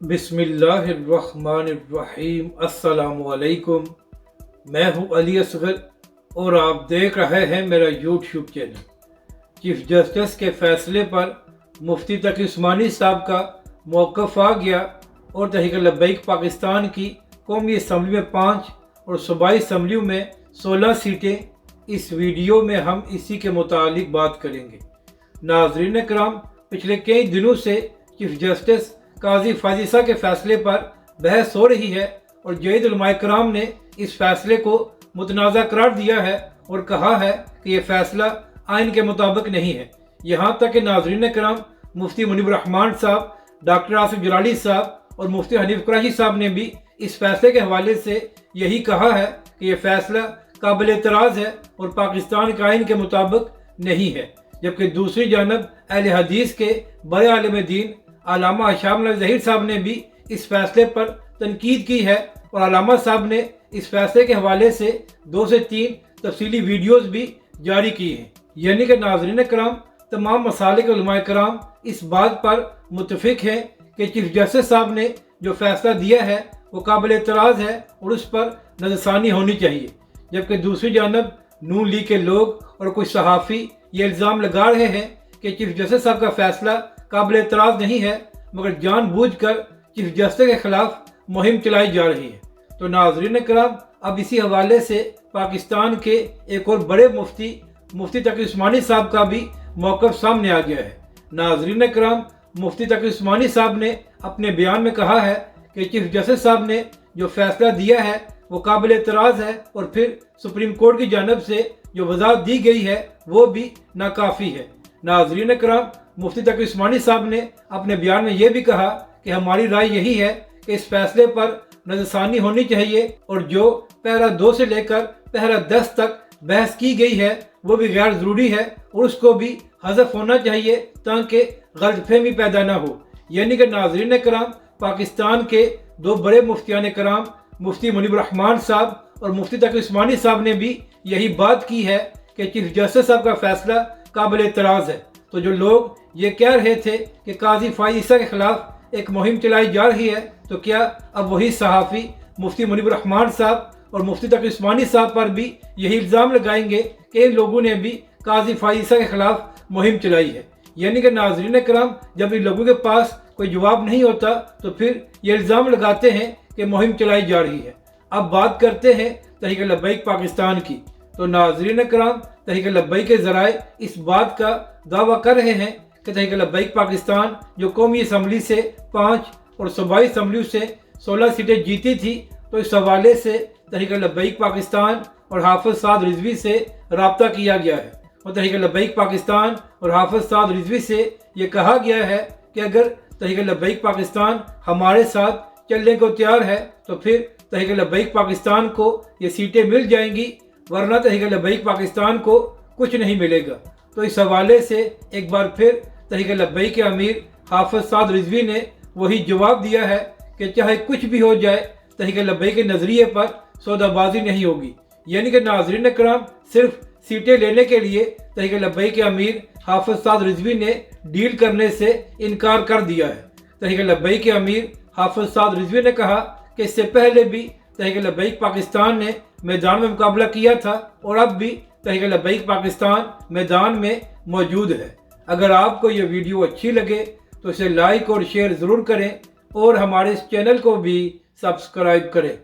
बिस्मिल्लाहिर्रहमानिर्रहीम। अस्सलाम वालेकुम। मैं हूं अली असगर और आप देख रहे हैं मेरा यूट्यूब चैनल। चीफ जस्टिस के फैसले पर मुफ्ती तकी उस्मानी साहब का मौक़िफ़ आ गया और तहरीक लब्बैक पाकिस्तान की कौमी असम्बली में 5 और सूबाई असम्बलियों में 16 सीटें। इस वीडियो में हम इसी के मुतालिक बात करेंगे। नाज़रीन कराम, पिछले कई दिनों से चीफ जस्टिस काजी फाजिसा के फैसले पर बहस हो रही है और जयद उलमाए कराम ने इस फैसले को मुतनाज़ा करार दिया है और कहा है कि यह फैसला आइन के मुताबिक नहीं है। यहाँ तक कि नाज़रीन कराम, मुफ्ती मुनीबुर रहमान साहब, डॉक्टर आसिफ जलाली साहब और मुफ्ती हनीफ कुरैशी साहब ने भी इस फैसले के हवाले से यही कहा है कि यह फैसला काबिल एतराज़ है और पाकिस्तान के आइन के मुताबिक नहीं है। जबकि दूसरी जानब अहले हदीस के बड़े आलिम दीन अल्लामा शाम ज़हीर साहब ने भी इस फैसले पर तनकीद की है और अल्लामा साहब ने इस फैसले के हवाले से 2 से 3 तफसीली वीडियोज़ भी जारी की हैं। यानी कि नाज़रीन कराम, तमाम मसालिक उलमाए कराम इस बात पर मुत्तफिक हैं कि चीफ जस्टिस साहब ने जो फैसला दिया है वो काबिल एतराज़ है और उस पर नज़रसानी होनी चाहिए। जबकि दूसरी जानब नून लीग के लोग और कुछ सहाफ़ी ये इल्ज़ाम लगा रहे हैं कि चीफ जस्टिस साहब का फैसला काबिल एतराज़ नहीं है, मगर जानबूझकर चीफ जस्टिस के खिलाफ मुहिम चलाई जा रही है। तो नाज़रीन कराम, अब इसी हवाले से पाकिस्तान के एक और बड़े मुफ्ती तकी उस्मानी साहब का भी मौक़िफ़ सामने आ गया है। नाज़रीन कराम, मुफ्ती तकी उस्मानी साहब ने अपने बयान में कहा है कि चीफ जस्टिस साहब ने जो फैसला दिया है वो काबिल एतराज़ है और फिर सुप्रीम कोर्ट की जानब से जो वज़ाहत दी गई है वो भी नाकाफ़ी है। नाज़रीन कराम, मुफ्ती तकी उस्मानी साहब ने अपने बयान में यह भी कहा कि हमारी राय यही है कि इस फैसले पर नज़रसानी होनी चाहिए और जो पैरा 2 से लेकर पैरा 10 तक बहस की गई है वो भी गैर ज़रूरी है और उसको भी हज़फ होना चाहिए ताकि गलतफहमी पैदा ना हो। यानी कि नाज़रीन कराम, पाकिस्तान के 2 बड़े मुफ्तियान कराम, मुफ्ती मुनीबुर रहमान साहब और मुफ्ती तकी उस्मानी साहब ने भी यही बात की है कि चीफ जस्टिस साहब का फैसला काबिल एतराज़ है। तो जो लोग ये कह रहे थे कि काजी फाजिसा के खिलाफ एक मुहिम चलाई जा रही है, तो क्या अब वही सहाफ़ी मुफ्ती मुनीबुर रहमान साहब और मुफ्ती तकी उस्मानी साहब पर भी यही इल्ज़ाम लगाएंगे कि इन लोगों ने भी काजी फाजिसा के खिलाफ मुहिम चलाई है? यानी कि नाज़रीन कराम, जब इन लोगों के पास कोई जवाब नहीं होता तो फिर ये इल्ज़ाम लगाते हैं कि मुहिम चलाई जा रही है। अब बात करते हैं तहरीक लब्बैक पाकिस्तान की। तो नाज़रीन कराम, तहरीक लब्बैक के ज़राए इस बात का दावा कर रहे हैं कि तहरीक लब्बैक पाकिस्तान जो कौमी असम्बली से 5 और सूबाई असम्बलियों से 16 सीटें जीती थी, तो इस हवाले से तहरीक लब्बैक पाकिस्तान और हाफिज़ साद रिजवी से रब्ता किया गया है और तहरीक लब्बैक पाकिस्तान और हाफिज़ साद रिजवी से ये कहा गया है कि अगर तहरीक लब्बैक पाकिस्तान हमारे साथ चलने को तैयार है तो फिर तहरीक लब्बैक पाकिस्तान को ये सीटें मिल जाएंगी, वरना तहरीक लब्बैक पाकिस्तान को कुछ नहीं मिलेगा। तो इस हवाले से एक बार फिर तहरीक लब्बैक के अमीर हाफिज़ साद रिजवी ने वही जवाब दिया है कि चाहे कुछ भी हो जाए, तहरीक लब्बैक के नज़रिए पर सौदाबाजी नहीं होगी। यानी कि नाज़रीन कराम, सिर्फ सीटें लेने के लिए तहरीक लब्बैक के अमीर हाफिज़ साद रिजवी ने डील करने से इनकार कर दिया है। तहरीक लब्बैक के अमीर हाफिज़ साद रिजवी ने कहा कि इससे पहले भी तहरीक लब्बैक पाकिस्तान ने मैदान में मुकाबला किया था और अब भी तहरीक लब्बैक पाकिस्तान मैदान में मौजूद है। अगर आपको ये वीडियो अच्छी लगे तो इसे लाइक और शेयर ज़रूर करें और हमारे इस चैनल को भी सब्सक्राइब करें।